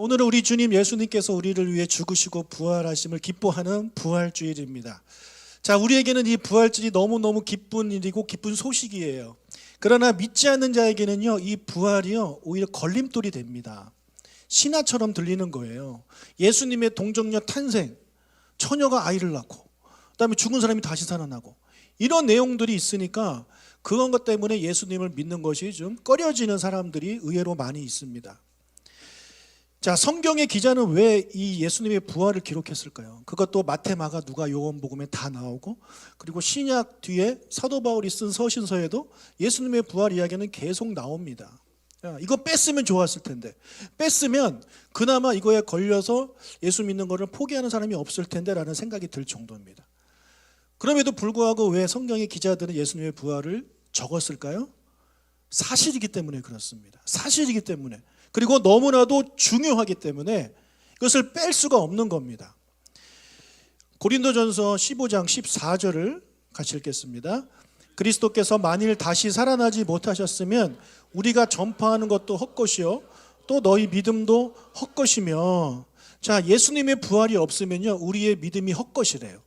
오늘은 우리 주님 예수님께서 우리를 위해 죽으시고 부활하심을 기뻐하는 부활주일입니다. 자, 우리에게는 이 부활주일이 너무너무 기쁜 일이고 기쁜 소식이에요. 그러나 믿지 않는 자에게는요, 이 부활이요 오히려 걸림돌이 됩니다. 신화처럼 들리는 거예요. 예수님의 동정녀 탄생, 처녀가 아이를 낳고, 그다음에 죽은 사람이 다시 살아나고, 이런 내용들이 있으니까 그런 것 때문에 예수님을 믿는 것이 좀 꺼려지는 사람들이 의외로 많이 있습니다. 자, 성경의 기자는 왜 이 예수님의 부활을 기록했을까요? 그것도 마태, 마가, 누가, 요한복음에 다 나오고, 그리고 신약 뒤에 사도 바울이 쓴 서신서에도 예수님의 부활 이야기는 계속 나옵니다. 이거 뺐으면 좋았을 텐데, 뺐으면 그나마 이거에 걸려서 예수 믿는 것을 포기하는 사람이 없을 텐데 라는 생각이 들 정도입니다. 그럼에도 불구하고 왜 성경의 기자들은 예수님의 부활을 적었을까요? 사실이기 때문에 그렇습니다. 사실이기 때문에, 그리고 너무나도 중요하기 때문에 이것을 뺄 수가 없는 겁니다. 고린도전서 15장 14절을 같이 읽겠습니다. 그리스도께서 만일 다시 살아나지 못하셨으면 우리가 전파하는 것도 헛것이요 또 너희 믿음도 헛것이며. 자, 예수님의 부활이 없으면요 우리의 믿음이 헛것이래요.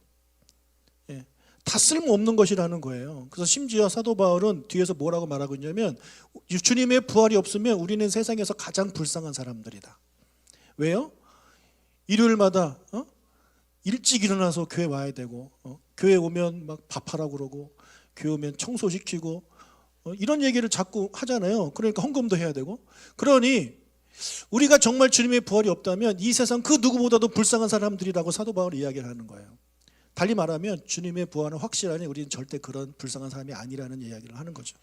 다 쓸모없는 것이라는 거예요. 그래서 심지어 사도 바울은 뒤에서 뭐라고 말하고 있냐면, 주님의 부활이 없으면 우리는 세상에서 가장 불쌍한 사람들이다. 왜요? 일요일마다 일찍 일어나서 교회 와야 되고, 교회 오면 막 밥하라고 그러고, 교회 오면 청소시키고, 이런 얘기를 자꾸 하잖아요. 그러니까 헌금도 해야 되고. 그러니 우리가 정말 주님의 부활이 없다면 이 세상 그 누구보다도 불쌍한 사람들이라고 사도 바울이 이야기를 하는 거예요. 달리 말하면 주님의 부활은 확실하니 우리는 절대 그런 불쌍한 사람이 아니라는 이야기를 하는 거죠.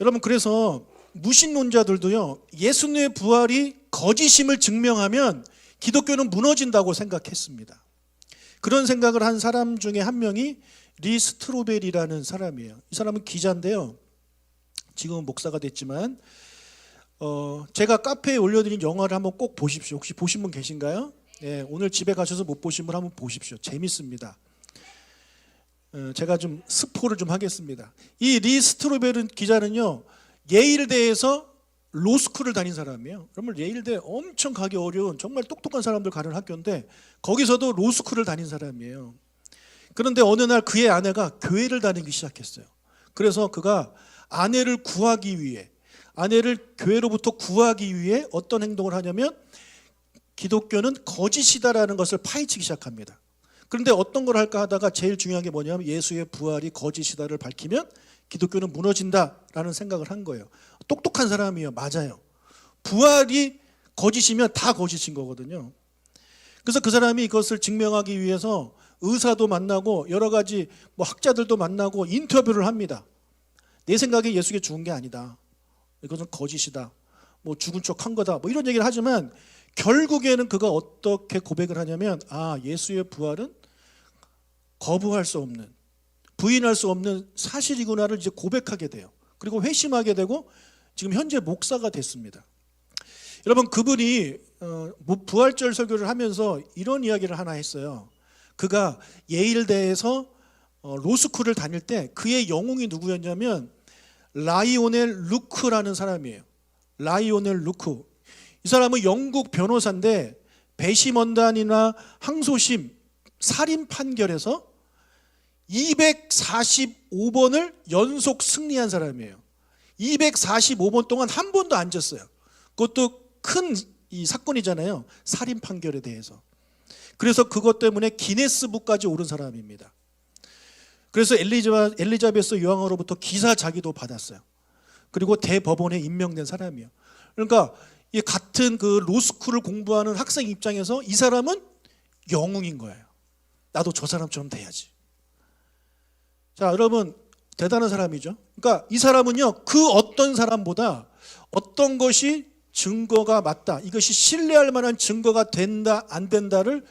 여러분, 그래서 무신론자들도요, 예수님의 부활이 거짓임을 증명하면 기독교는 무너진다고 생각했습니다. 그런 생각을 한 사람 중에 한 명이 리 스트로벨이라는 사람이에요. 이 사람은 기자인데요, 지금은 목사가 됐지만, 제가 카페에 올려드린 영화를 한번 꼭 보십시오. 혹시 보신 분 계신가요? 예, 오늘 집에 가셔서 못 보신 분 한번 보십시오. 재밌습니다. 제가 좀 스포를 좀 하겠습니다. 이 리 스트로벨 기자는요, 예일대에서 로스쿨을 다닌 사람이에요. 그러면 예일대 엄청 가기 어려운 정말 똑똑한 사람들 가는 학교인데, 거기서도 로스쿨을 다닌 사람이에요. 그런데 어느 날 그의 아내가 교회를 다니기 시작했어요. 그래서 그가 아내를 구하기 위해, 아내를 교회로부터 구하기 위해 어떤 행동을 하냐면, 기독교는 거짓이다라는 것을 파헤치기 시작합니다. 그런데 어떤 걸 할까 하다가 제일 중요한 게 뭐냐면, 예수의 부활이 거짓이다를 밝히면 기독교는 무너진다라는 생각을 한 거예요. 똑똑한 사람이에요. 맞아요. 부활이 거짓이면 다 거짓인 거거든요. 그래서 그 사람이 이것을 증명하기 위해서 의사도 만나고 여러 가지 학자들도 만나고 인터뷰를 합니다. 내 생각에 예수가 죽은 게 아니다, 이것은 거짓이다, 죽은 척 한 거다, 이런 얘기를 하지만 결국에는 그가 어떻게 고백을 하냐면, 예수의 부활은 거부할 수 없는, 부인할 수 없는 사실이구나를 이제 고백하게 돼요. 그리고 회심하게 되고 지금 현재 목사가 됐습니다. 여러분, 그분이 부활절 설교를 하면서 이런 이야기를 하나 했어요. 그가 예일대에서 로스쿨을 다닐 때 그의 영웅이 누구였냐면 라이오넬 루크라는 사람이에요. 라이오넬 루크. 이 사람은 영국 변호사인데 배심원단이나 항소심, 살인 판결에서 245번을 연속 승리한 사람이에요. 245번 동안 한 번도 안 졌어요. 그것도 큰 이 사건이잖아요, 살인 판결에 대해서. 그래서 그것 때문에 기네스북까지 오른 사람입니다. 그래서 엘리자베스 여왕으로부터 기사자기도 받았어요. 그리고 대법원에 임명된 사람이에요. 그러니까 이 같은 그 로스쿨을 공부하는 학생 입장에서 이 사람은 영웅인 거예요. 나도 저 사람처럼 돼야지. 자, 여러분, 대단한 사람이죠. 그러니까 이 사람은요, 그 어떤 사람보다 어떤 것이 증거가 맞다, 이것이 신뢰할 만한 증거가 된다 안 된다를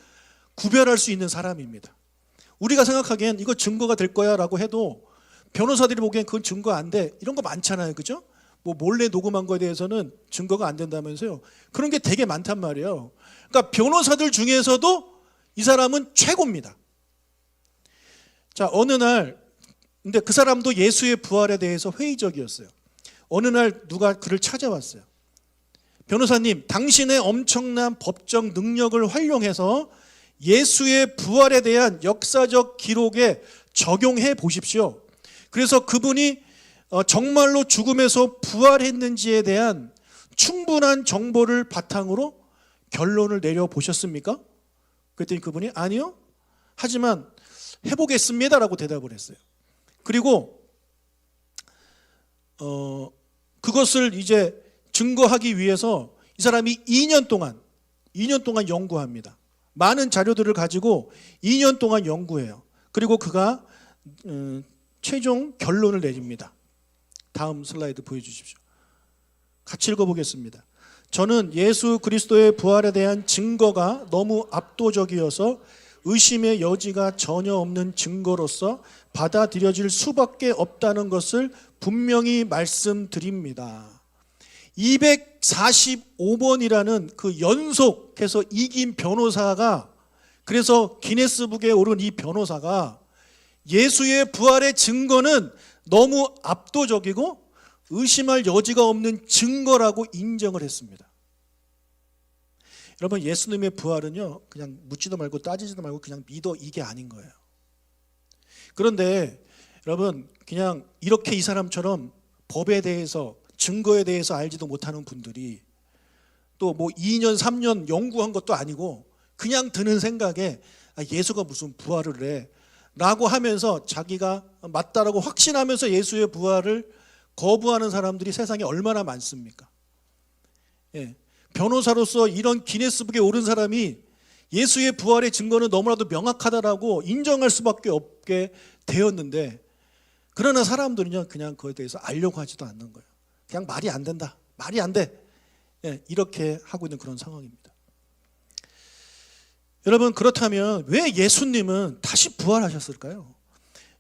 구별할 수 있는 사람입니다. 우리가 생각하기엔 이거 증거가 될 거야 라고 해도 변호사들이 보기엔 그건 증거 안 돼, 이런 거 많잖아요. 그죠? 몰래 녹음한 거에 대해서는 증거가 안 된다면서요. 그런 게 되게 많단 말이에요. 그러니까 변호사들 중에서도 이 사람은 최고입니다. 자, 어느 날, 근데 그 사람도 예수의 부활에 대해서 회의적이었어요. 어느 날 누가 그를 찾아왔어요. 변호사님, 당신의 엄청난 법적 능력을 활용해서 예수의 부활에 대한 역사적 기록에 적용해 보십시오. 그래서 그분이 정말로 죽음에서 부활했는지에 대한 충분한 정보를 바탕으로 결론을 내려보셨습니까? 그랬더니 그분이 아니요, 하지만 해보겠습니다라고 대답을 했어요. 그리고 그것을 이제 증거하기 위해서 이 사람이 2년 동안 연구합니다. 많은 자료들을 가지고 2년 동안 연구해요. 그리고 그가 최종 결론을 내립니다. 다음 슬라이드 보여주십시오. 같이 읽어보겠습니다. 저는 예수 그리스도의 부활에 대한 증거가 너무 압도적이어서 의심의 여지가 전혀 없는 증거로서 받아들여질 수밖에 없다는 것을 분명히 말씀드립니다. 245번이라는 그 연속해서 이긴 변호사가, 그래서 기네스북에 오른 이 변호사가 예수의 부활의 증거는 너무 압도적이고 의심할 여지가 없는 증거라고 인정을 했습니다. 여러분, 예수님의 부활은요, 그냥 묻지도 말고 따지지도 말고 그냥 믿어, 이게 아닌 거예요. 그런데 여러분, 그냥 이렇게 이 사람처럼 법에 대해서, 증거에 대해서 알지도 못하는 분들이 또 뭐 2년 3년 연구한 것도 아니고 그냥 드는 생각에 예수가 무슨 부활을 해 라고 하면서 자기가 맞다라고 확신하면서 예수의 부활을 거부하는 사람들이 세상에 얼마나 많습니까? 예. 변호사로서 이런 기네스북에 오른 사람이 예수의 부활의 증거는 너무나도 명확하다라고 인정할 수밖에 없게 되었는데, 그러나 사람들은요, 그냥 그에 대해서 알려고 하지도 않는 거예요. 그냥 말이 안 된다, 말이 안 돼, 예, 이렇게 하고 있는 그런 상황입니다. 여러분, 그렇다면 왜 예수님은 다시 부활하셨을까요?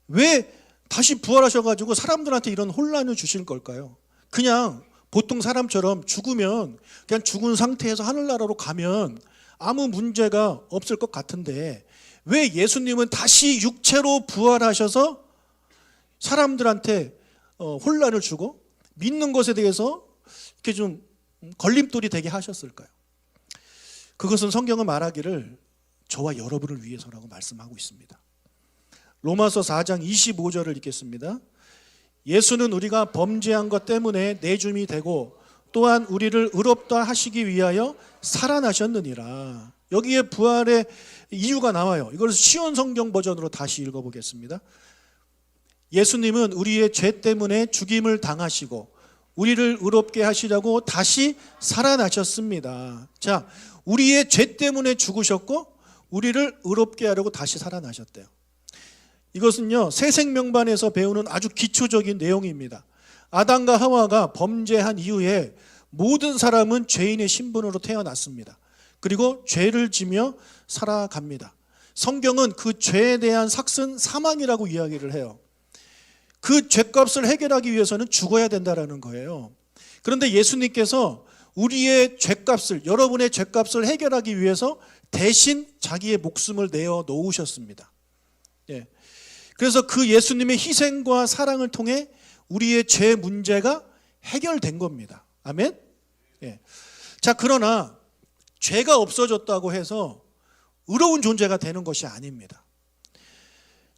왜 다시 부활하셔가지고 사람들한테 이런 혼란을 주실 걸까요? 그냥 보통 사람처럼 죽으면 그냥 죽은 상태에서 하늘나라로 가면 아무 문제가 없을 것 같은데, 왜 예수님은 다시 육체로 부활하셔서 사람들한테 혼란을 주고 믿는 것에 대해서 이렇게 좀 걸림돌이 되게 하셨을까요? 그것은 성경은 말하기를 저와 여러분을 위해서라고 말씀하고 있습니다. 로마서 4장 25절을 읽겠습니다. 예수는 우리가 범죄한 것 때문에 내줌이 되고 또한 우리를 의롭다 하시기 위하여 살아나셨느니라. 여기에 부활의 이유가 나와요. 이걸 쉬운 성경 버전으로 다시 읽어보겠습니다. 예수님은 우리의 죄 때문에 죽임을 당하시고 우리를 의롭게 하시려고 다시 살아나셨습니다. 자, 우리의 죄 때문에 죽으셨고 우리를 의롭게 하려고 다시 살아나셨대요. 이것은요, 새 생명반에서 배우는 아주 기초적인 내용입니다. 아담과 하와가 범죄한 이후에 모든 사람은 죄인의 신분으로 태어났습니다. 그리고 죄를 지며 살아갑니다. 성경은 그 죄에 대한 삭은 사망이라고 이야기를 해요. 그 죄값을 해결하기 위해서는 죽어야 된다는 거예요. 그런데 예수님께서 우리의 죄값을, 여러분의 죄값을 해결하기 위해서 대신 자기의 목숨을 내어 놓으셨습니다. 예. 그래서 그 예수님의 희생과 사랑을 통해 우리의 죄 문제가 해결된 겁니다. 아멘? 예. 자, 그러나 죄가 없어졌다고 해서 의로운 존재가 되는 것이 아닙니다.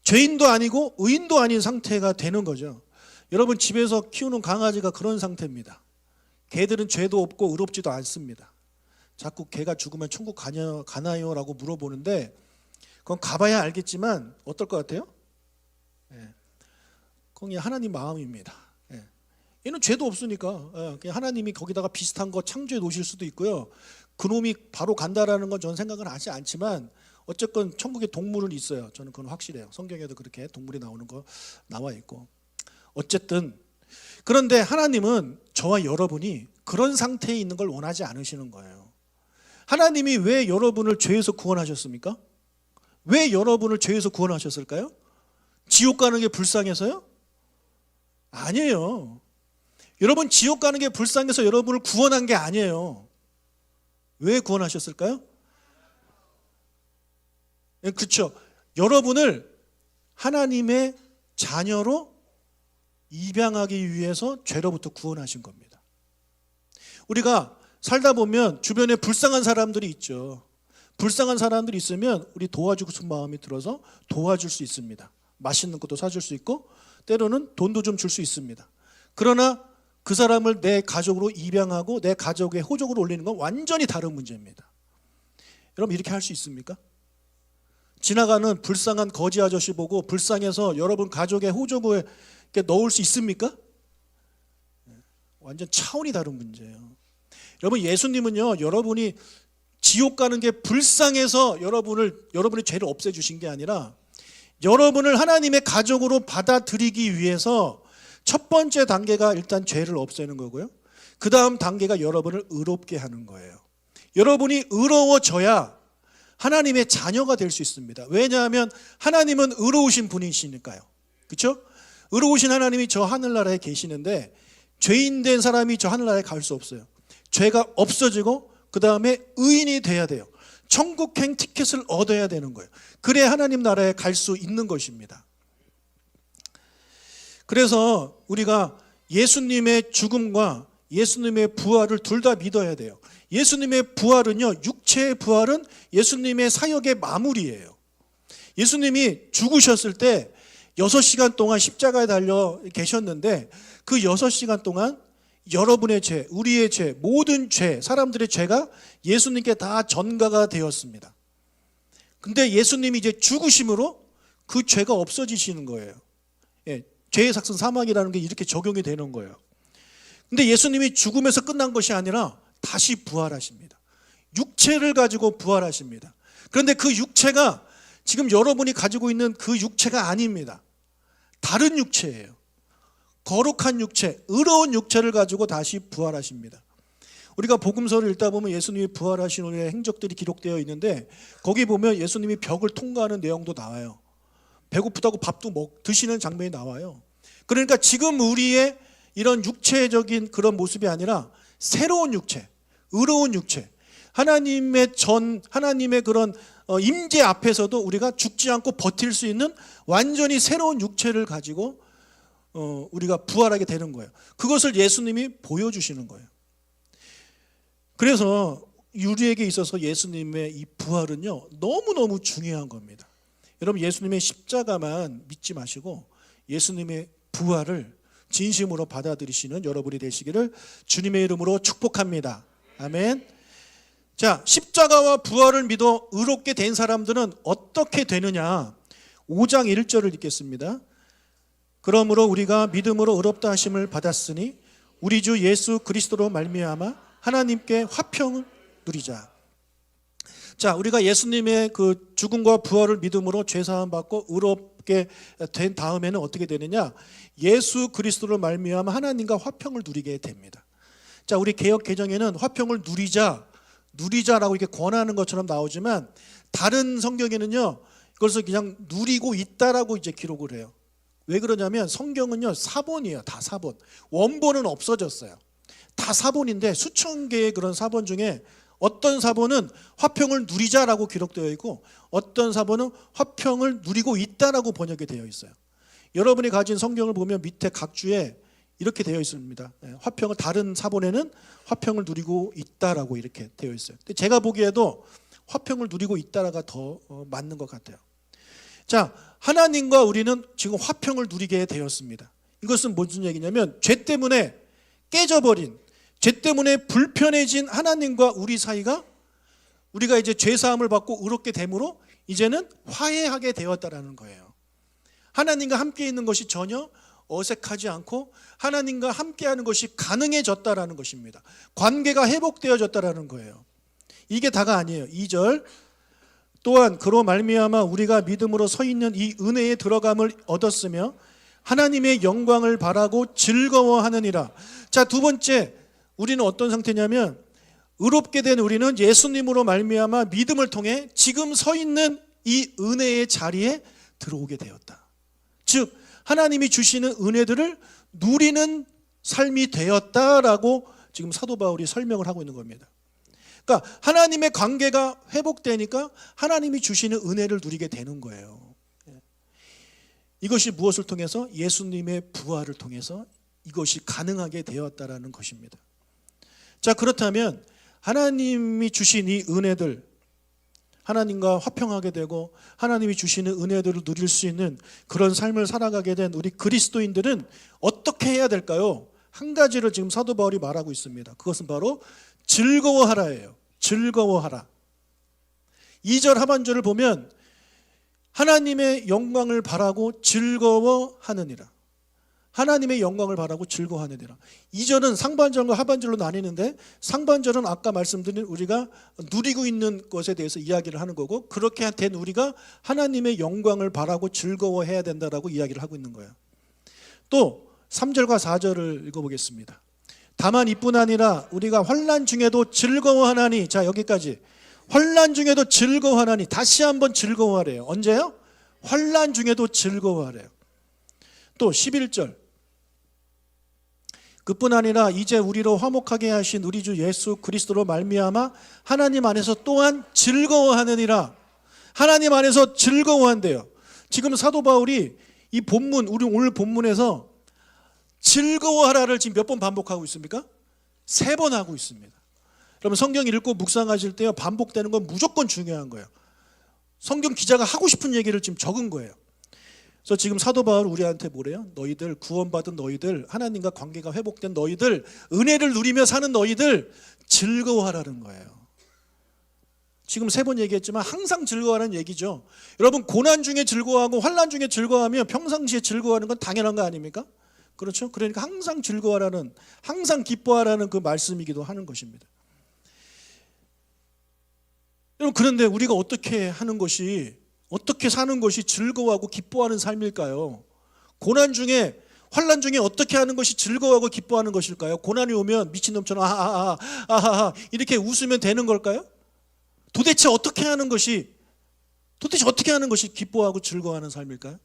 죄인도 아니고 의인도 아닌 상태가 되는 거죠. 여러분, 집에서 키우는 강아지가 그런 상태입니다. 개들은 죄도 없고 의롭지도 않습니다. 자꾸 개가 죽으면 천국 가나요? 라고 물어보는데, 그건 가봐야 알겠지만 어떨 것 같아요? 예. 그건 하나님 마음입니다. 예. 얘는 죄도 없으니까 그냥 하나님이 거기다가 비슷한 거 창조해 놓으실 수도 있고요. 그놈이 바로 간다라는 건 저는 생각은 하지 않지만 어쨌건 천국에 동물은 있어요. 저는 그건 확실해요. 성경에도 그렇게 동물이 나오는 거 나와 있고. 어쨌든 그런데 하나님은 저와 여러분이 그런 상태에 있는 걸 원하지 않으시는 거예요. 하나님이 왜 여러분을 죄에서 구원하셨습니까? 왜 여러분을 죄에서 구원하셨을까요? 지옥 가는 게 불쌍해서요? 아니에요. 여러분, 지옥 가는 게 불쌍해서 여러분을 구원한 게 아니에요. 왜 구원하셨을까요? 그렇죠. 여러분을 하나님의 자녀로 입양하기 위해서 죄로부터 구원하신 겁니다. 우리가 살다 보면 주변에 불쌍한 사람들이 있죠. 불쌍한 사람들이 있으면 우리 도와주고 싶은 마음이 들어서 도와줄 수 있습니다. 맛있는 것도 사줄 수 있고 때로는 돈도 좀 줄 수 있습니다. 그러나 그 사람을 내 가족으로 입양하고 내 가족의 호적으로 올리는 건 완전히 다른 문제입니다. 여러분 이렇게 할 수 있습니까? 지나가는 불쌍한 거지 아저씨 보고 불쌍해서 여러분 가족의 호적에 넣을 수 있습니까? 완전 차원이 다른 문제예요. 여러분 예수님은요, 여러분이 지옥 가는 게 불쌍해서 여러분의 죄를 없애주신 게 아니라 여러분을 하나님의 가족으로 받아들이기 위해서 첫 번째 단계가 일단 죄를 없애는 거고요. 그 다음 단계가 여러분을 의롭게 하는 거예요. 여러분이 의로워져야 하나님의 자녀가 될 수 있습니다. 왜냐하면 하나님은 의로우신 분이시니까요. 그렇죠? 의로우신 하나님이 저 하늘나라에 계시는데 죄인 된 사람이 저 하늘나라에 갈 수 없어요. 죄가 없어지고 그 다음에 의인이 돼야 돼요. 천국행 티켓을 얻어야 되는 거예요. 그래야 하나님 나라에 갈 수 있는 것입니다. 그래서 우리가 예수님의 죽음과 예수님의 부활을 둘 다 믿어야 돼요. 예수님의 부활은요, 육체의 부활은 예수님의 사역의 마무리예요. 예수님이 죽으셨을 때 6시간 동안 십자가에 달려 계셨는데 그 6시간 동안 여러분의 죄, 우리의 죄, 모든 죄, 사람들의 죄가 예수님께 다 전가가 되었습니다. 근데 예수님이 이제 죽으심으로 그 죄가 없어지시는 거예요. 예, 죄의 삭은 사망이라는 게 이렇게 적용이 되는 거예요. 근데 예수님이 죽음에서 끝난 것이 아니라 다시 부활하십니다. 육체를 가지고 부활하십니다. 그런데 그 육체가 지금 여러분이 가지고 있는 그 육체가 아닙니다. 다른 육체예요. 거룩한 육체, 의로운 육체를 가지고 다시 부활하십니다. 우리가 복음서를 읽다 보면 예수님이 부활하신 후의 행적들이 기록되어 있는데 거기 보면 예수님이 벽을 통과하는 내용도 나와요. 배고프다고 밥도 드시는 장면이 나와요. 그러니까 지금 우리의 이런 육체적인 그런 모습이 아니라 새로운 육체, 의로운 육체, 하나님의 그런 임재 앞에서도 우리가 죽지 않고 버틸 수 있는 완전히 새로운 육체를 가지고 우리가 부활하게 되는 거예요. 그것을 예수님이 보여주시는 거예요. 그래서 우리에게 있어서 예수님의 이 부활은요, 너무너무 중요한 겁니다. 여러분 예수님의 십자가만 믿지 마시고 예수님의 부활을 진심으로 받아들이시는 여러분이 되시기를 주님의 이름으로 축복합니다. 아멘. 자, 십자가와 부활을 믿어 의롭게 된 사람들은 어떻게 되느냐? 5장 1절을 읽겠습니다. 그러므로 우리가 믿음으로 의롭다 하심을 받았으니 우리 주 예수 그리스도로 말미암아 하나님께 화평을 누리자. 자, 우리가 예수님의 그 죽음과 부활을 믿음으로 죄 사함 받고 의롭게 된 다음에는 어떻게 되느냐? 예수 그리스도로 말미암아 하나님과 화평을 누리게 됩니다. 자, 우리 개역 개정에는 화평을 누리자라고 이렇게 권하는 것처럼 나오지만 다른 성경에는요, 그것을 그냥 누리고 있다라고 이제 기록을 해요. 왜 그러냐면 성경은요, 사본이에요. 다 사본. 원본은 없어졌어요. 다 사본인데 수천 개의 그런 사본 중에 어떤 사본은 화평을 누리자라고 기록되어 있고 어떤 사본은 화평을 누리고 있다라고 번역이 되어 있어요. 여러분이 가진 성경을 보면 밑에 각 주에 이렇게 되어 있습니다. 화평을, 다른 사본에는 화평을 누리고 있다라고 이렇게 되어 있어요. 근데 제가 보기에도 화평을 누리고 있다라가 더 맞는 것 같아요. 자, 하나님과 우리는 지금 화평을 누리게 되었습니다. 이것은 무슨 얘기냐면 죄 때문에 깨져버린, 죄 때문에 불편해진 하나님과 우리 사이가 우리가 이제 죄 사함을 받고 의롭게 됨으로 이제는 화해하게 되었다라는 거예요. 하나님과 함께 있는 것이 전혀 어색하지 않고 하나님과 함께하는 것이 가능해졌다라는 것입니다. 관계가 회복되어졌다라는 거예요. 이게 다가 아니에요. 2절 또한 그로 말미암아 우리가 믿음으로 서 있는 이 은혜에 들어감을 얻었으며 하나님의 영광을 바라고 즐거워하느니라. 자, 두 번째, 우리는 어떤 상태냐면 의롭게 된 우리는 예수님으로 말미암아 믿음을 통해 지금 서 있는 이 은혜의 자리에 들어오게 되었다. 즉 하나님이 주시는 은혜들을 누리는 삶이 되었다라고 지금 사도 바울이 설명을 하고 있는 겁니다. 그러니까 하나님의 관계가 회복되니까 하나님이 주시는 은혜를 누리게 되는 거예요. 이것이 무엇을 통해서? 예수님의 부활을 통해서 이것이 가능하게 되었다라는 것입니다. 자, 그렇다면 하나님이 주신 이 은혜들, 하나님과 화평하게 되고 하나님이 주시는 은혜들을 누릴 수 있는 그런 삶을 살아가게 된 우리 그리스도인들은 어떻게 해야 될까요? 한 가지를 지금 사도 바울이 말하고 있습니다. 그것은 바로 즐거워하라예요. 즐거워하라. 2절 하반절을 보면 하나님의 영광을 바라고 즐거워하느니라. 하나님의 영광을 바라고 즐거워하느니라. 2절은 상반절과 하반절로 나뉘는데 상반절은 아까 말씀드린 우리가 누리고 있는 것에 대해서 이야기를 하는 거고, 그렇게 된 우리가 하나님의 영광을 바라고 즐거워해야 된다라고 이야기를 하고 있는 거예요. 또 3절과 4절을 읽어보겠습니다. 다만 이뿐 아니라 우리가 환난 중에도 즐거워하나니, 자 여기까지 환난 중에도 즐거워하나니, 다시 한번 즐거워하래요. 언제요? 환난 중에도 즐거워하래요. 또 11절 그뿐 아니라 이제 우리로 화목하게 하신 우리 주 예수 그리스도로 말미암아 하나님 안에서 또한 즐거워하느니라. 하나님 안에서 즐거워한대요. 지금 사도 바울이 이 본문, 우리 오늘 본문에서 즐거워하라를 지금 몇 번 반복하고 있습니까? 3번 하고 있습니다. 여러분 성경 읽고 묵상하실 때요, 반복되는 건 무조건 중요한 거예요. 성경 기자가 하고 싶은 얘기를 지금 적은 거예요. 그래서 지금 사도 바울 우리한테 뭐래요? 너희들, 구원받은 너희들, 하나님과 관계가 회복된 너희들, 은혜를 누리며 사는 너희들 즐거워하라는 거예요. 지금 3번 얘기했지만 항상 즐거워하는 얘기죠. 여러분 고난 중에 즐거워하고 환난 중에 즐거워하면 평상시에 즐거워하는 건 당연한 거 아닙니까? 그렇죠? 그러니까 항상 즐거워하라는, 항상 기뻐하라는 그 말씀이기도 하는 것입니다. 여러분 그런데 우리가 어떻게 하는 것이, 어떻게 사는 것이 즐거워하고 기뻐하는 삶일까요? 고난 중에, 환난 중에 어떻게 하는 것이 즐거워하고 기뻐하는 것일까요? 고난이 오면 미친놈처럼 아하하 이렇게 웃으면 되는 걸까요? 도대체 어떻게 하는 것이 기뻐하고 즐거워하는 삶일까요?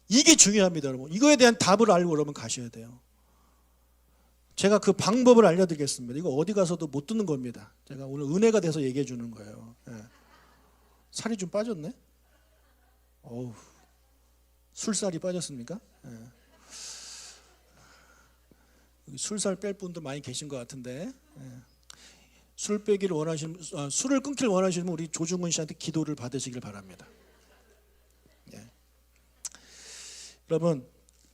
이게 중요합니다, 여러분. 이거에 대한 답을 알고 여러분 가셔야 돼요. 제가 그 방법을 알려드리겠습니다. 이거 어디 가서도 못 듣는 겁니다. 제가 오늘 은혜가 돼서 얘기해 주는 거예요. 예. 살이 좀 빠졌네? 어우, 술살이 빠졌습니까? 예. 술살 뺄 분도 많이 계신 것 같은데, 예. 술 빼기를 원하시는, 술을 끊기를 원하시면 우리 조중훈 씨한테 기도를 받으시길 바랍니다. 예. 여러분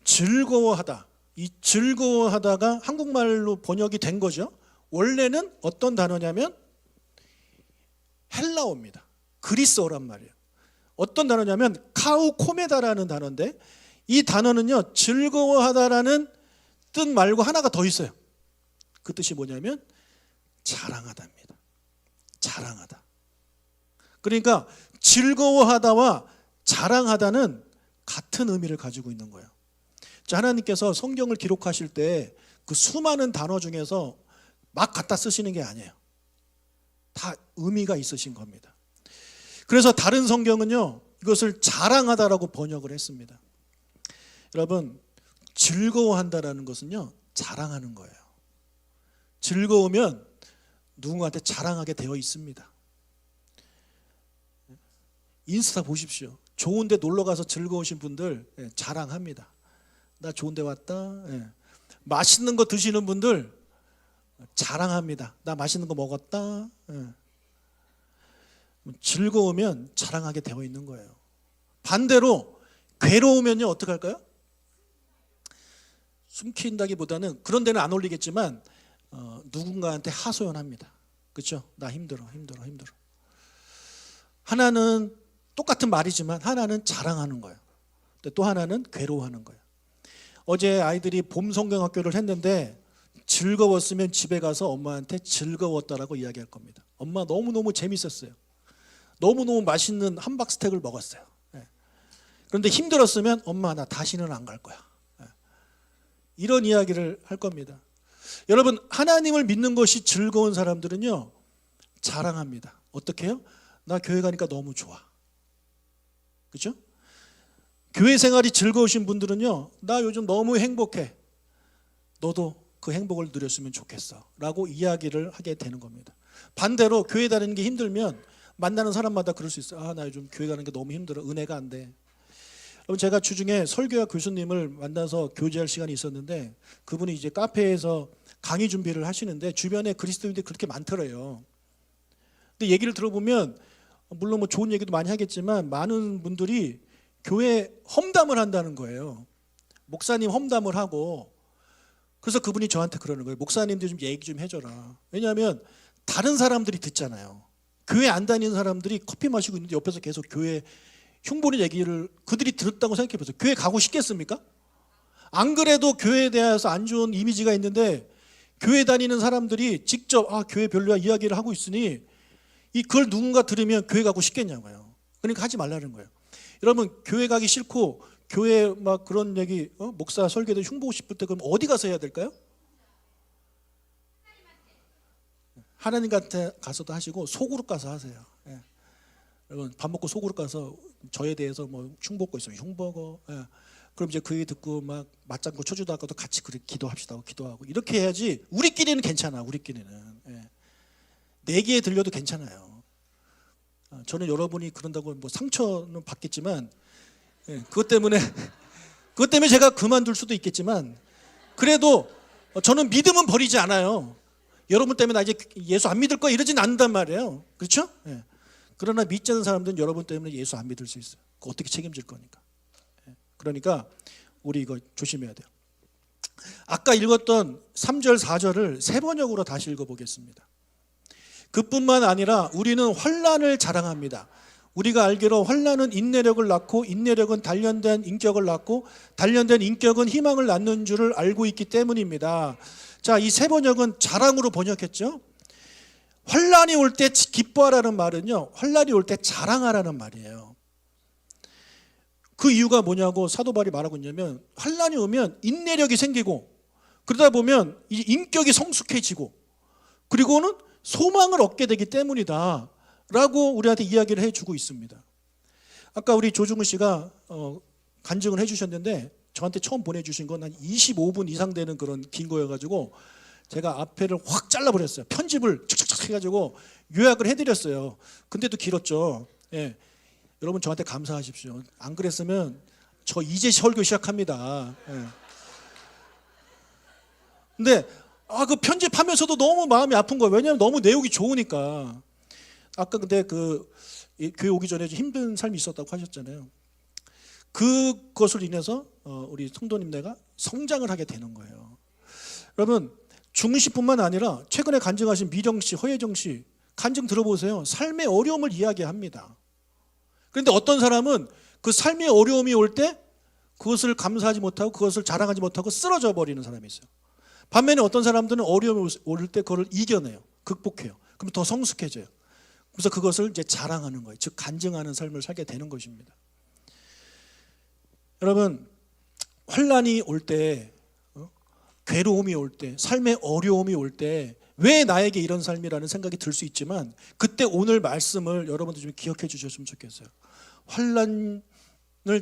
즐거워하다, 이 즐거워하다가 한국말로 번역이 된 거죠. 원래는 어떤 단어냐면 헬라어입니다. 그리스어란 말이에요. 어떤 단어냐면 카우코메다라는 단어인데, 이 단어는요 즐거워하다라는 뜻 말고 하나가 더 있어요. 그 뜻이 뭐냐면 자랑하다입니다. 자랑하다. 그러니까 즐거워하다와 자랑하다는 같은 의미를 가지고 있는 거예요. 자, 하나님께서 성경을 기록하실 때 그 수많은 단어 중에서 막 갖다 쓰시는 게 아니에요. 다 의미가 있으신 겁니다. 그래서 다른 성경은요 이것을 자랑하다라고 번역을 했습니다. 여러분 즐거워한다라는 것은요 자랑하는 거예요. 즐거우면 누군가한테 자랑하게 되어 있습니다. 인스타 보십시오. 좋은 데 놀러 가서 즐거우신 분들 자랑합니다. 나 좋은 데 왔다. 맛있는 거 드시는 분들 자랑합니다. 나 맛있는 거 먹었다. 즐거우면 자랑하게 되어 있는 거예요. 반대로 괴로우면요 어떻게 할까요? 숨긴다기보다는, 그런 데는 안 올리겠지만 누군가한테 하소연합니다. 그렇죠? 나 힘들어. 하나는 똑같은 말이지만 하나는 자랑하는 거예요. 또 하나는 괴로워하는 거예요. 어제 아이들이 봄 성경학교를 했는데 즐거웠으면 집에 가서 엄마한테 즐거웠다라고 이야기할 겁니다. 엄마 너무너무 재밌었어요. 너무너무 맛있는 함박스테이크를 먹었어요. 그런데 힘들었으면 엄마 나 다시는 안 갈 거야. 이런 이야기를 할 겁니다. 여러분 하나님을 믿는 것이 즐거운 사람들은요 자랑합니다. 어떻게 해요? 나 교회 가니까 너무 좋아. 그렇죠? 교회 생활이 즐거우신 분들은요 나 요즘 너무 행복해. 너도 그 행복을 누렸으면 좋겠어 라고 이야기를 하게 되는 겁니다. 반대로 교회 다니는 게 힘들면 만나는 사람마다 그럴 수 있어요. 아, 나 요즘 교회 가는 게 너무 힘들어. 은혜가 안 돼. 여러분 제가 주중에 설교학 교수님을 만나서 교제할 시간이 있었는데, 그분이 이제 카페에서 강의 준비를 하시는데 주변에 그리스도인들이 그렇게 많더래요. 근데 얘기를 들어보면 물론 뭐 좋은 얘기도 많이 하겠지만 많은 분들이 교회 험담을 한다는 거예요. 목사님 험담을 하고, 그래서 그분이 저한테 그러는 거예요. 목사님들 좀 얘기 좀 해줘라. 왜냐하면 다른 사람들이 듣잖아요. 교회 안 다니는 사람들이 커피 마시고 있는데 옆에서 계속 교회 흉보는 얘기를 그들이 들었다고 생각해 보세요. 교회 가고 싶겠습니까? 안 그래도 교회에 대해서 안 좋은 이미지가 있는데 교회 다니는 사람들이 직접 교회 별로야 이야기를 하고 있으니 그걸 누군가 들으면 교회 가고 싶겠냐고요. 그러니까 하지 말라는 거예요. 여러분, 교회 가기 싫고 교회 막 그런 얘기 목사 설교도 흉보고 싶을 때 그럼 어디 가서 해야 될까요? 하나님한테 가서도 하시고 속으로 가서 하세요. 예. 여러분, 밥 먹고 속으로 가서 저에 대해서 뭐 흉보고 있으면 흉보고, 예. 그럼 이제 그 얘기 듣고 막 맞장구 쳐주도 하고도 같이 기도합시다 하고 기도하고 이렇게 해야지. 우리끼리는 괜찮아. 우리끼리는 내 얘기에 들려도 괜찮아요. 저는 여러분이 그런다고 뭐 상처는 받겠지만 그것 때문에 제가 그만둘 수도 있겠지만 그래도 저는 믿음은 버리지 않아요. 여러분 때문에 나 이제 예수 안 믿을 거야 이러진 않는단 말이에요. 그렇죠? 그러나 믿지 않는 사람들은 여러분 때문에 예수 안 믿을 수 있어요. 어떻게 책임질 거니까. 그러니까 우리 이거 조심해야 돼요. 아까 읽었던 3절 4절을 세 번역으로 다시 읽어보겠습니다. 그뿐만 아니라 우리는 환난을 자랑합니다. 우리가 알기로 환난은 인내력을 낳고 인내력은 단련된 인격을 낳고 단련된 인격은 희망을 낳는 줄을 알고 있기 때문입니다. 자, 이 세 번역은 자랑으로 번역했죠. 환난이 올 때 기뻐하라는 말은요, 환난이 올 때 자랑하라는 말이에요. 그 이유가 뭐냐고 사도 바울이 말하고 있냐면 환난이 오면 인내력이 생기고 그러다 보면 이 인격이 성숙해지고 그리고는 소망을 얻게 되기 때문이다 라고 우리한테 이야기를 해주고 있습니다. 아까 우리 조중훈 씨가 간증을 해주셨는데 저한테 처음 보내주신 건 한 25분 이상 되는 그런 긴 거여가지고 제가 앞에를 확 잘라버렸어요. 편집을 척척척 해가지고 요약을 해드렸어요. 근데도 길었죠. 예. 여러분 저한테 감사하십시오. 안 그랬으면 저 이제 설교 시작합니다. 예. 근데 그 편집하면서도 너무 마음이 아픈 거예요. 왜냐하면 너무 내용이 좋으니까. 아까 근데 교회 오기 전에 힘든 삶이 있었다고 하셨잖아요. 그것을 인해서 우리 성도님네가 성장을 하게 되는 거예요. 여러분, 중훈 씨뿐만 아니라 최근에 간증하신 미령 씨, 허예정 씨 간증 들어보세요. 삶의 어려움을 이야기합니다. 그런데 어떤 사람은 그 삶의 어려움이 올 때 그것을 감사하지 못하고 그것을 자랑하지 못하고 쓰러져 버리는 사람이 있어요. 반면에 어떤 사람들은 어려움이 올 때 그걸 이겨내요. 극복해요. 그럼 더 성숙해져요. 그래서 그것을 이제 자랑하는 거예요. 즉 간증하는 삶을 살게 되는 것입니다. 여러분, 환난이 올 때, 괴로움이 올 때, 삶의 어려움이 올 때 왜 나에게 이런 삶이라는 생각이 들 수 있지만 그때 오늘 말씀을 여러분들 좀 기억해 주셨으면 좋겠어요. 환난을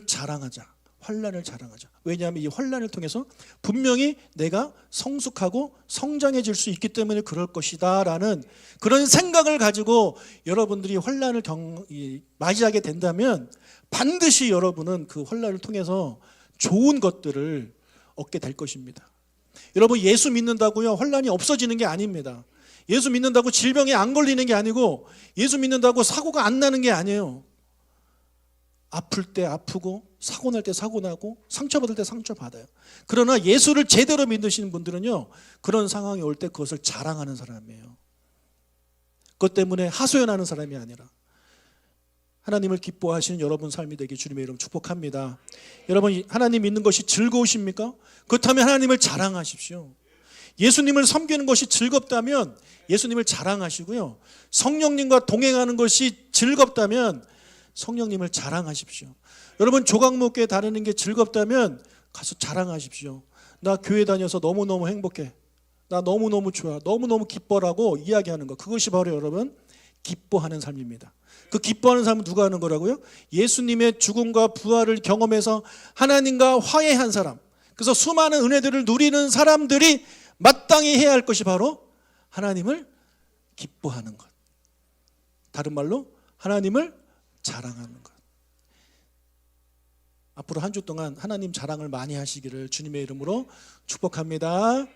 자랑하자. 환난을 자랑하자. 왜냐하면 이 환난을 통해서 분명히 내가 성숙하고 성장해질 수 있기 때문에 그럴 것이다 라는 그런 생각을 가지고 여러분들이 환난을 맞이하게 된다면 반드시 여러분은 그 환난을 통해서 좋은 것들을 얻게 될 것입니다. 여러분, 예수 믿는다고요 환난이 없어지는 게 아닙니다. 예수 믿는다고 질병에 안 걸리는 게 아니고 예수 믿는다고 사고가 안 나는 게 아니에요. 아플 때 아프고 사고 날 때 사고 나고 상처받을 때 상처받아요. 그러나 예수를 제대로 믿으시는 분들은요 그런 상황이 올 때 그것을 자랑하는 사람이에요. 그것 때문에 하소연하는 사람이 아니라 하나님을 기뻐하시는 여러분 삶이 되길 주님의 이름 축복합니다. 여러분, 하나님 믿는 것이 즐거우십니까? 그렇다면 하나님을 자랑하십시오. 예수님을 섬기는 것이 즐겁다면 예수님을 자랑하시고요, 성령님과 동행하는 것이 즐겁다면 성령님을 자랑하십시오. 여러분, 조각목교에 다니는 게 즐겁다면 가서 자랑하십시오. 나 교회 다녀서 너무너무 행복해. 나 너무너무 좋아. 너무너무 기뻐라고 이야기하는 거. 그것이 바로 여러분 기뻐하는 삶입니다. 그 기뻐하는 삶은 누가 하는 거라고요? 예수님의 죽음과 부활을 경험해서 하나님과 화해한 사람, 그래서 수많은 은혜들을 누리는 사람들이 마땅히 해야 할 것이 바로 하나님을 기뻐하는 것. 다른 말로 하나님을 자랑하는 것. 앞으로 한 주 동안 하나님 자랑을 많이 하시기를 주님의 이름으로 축복합니다.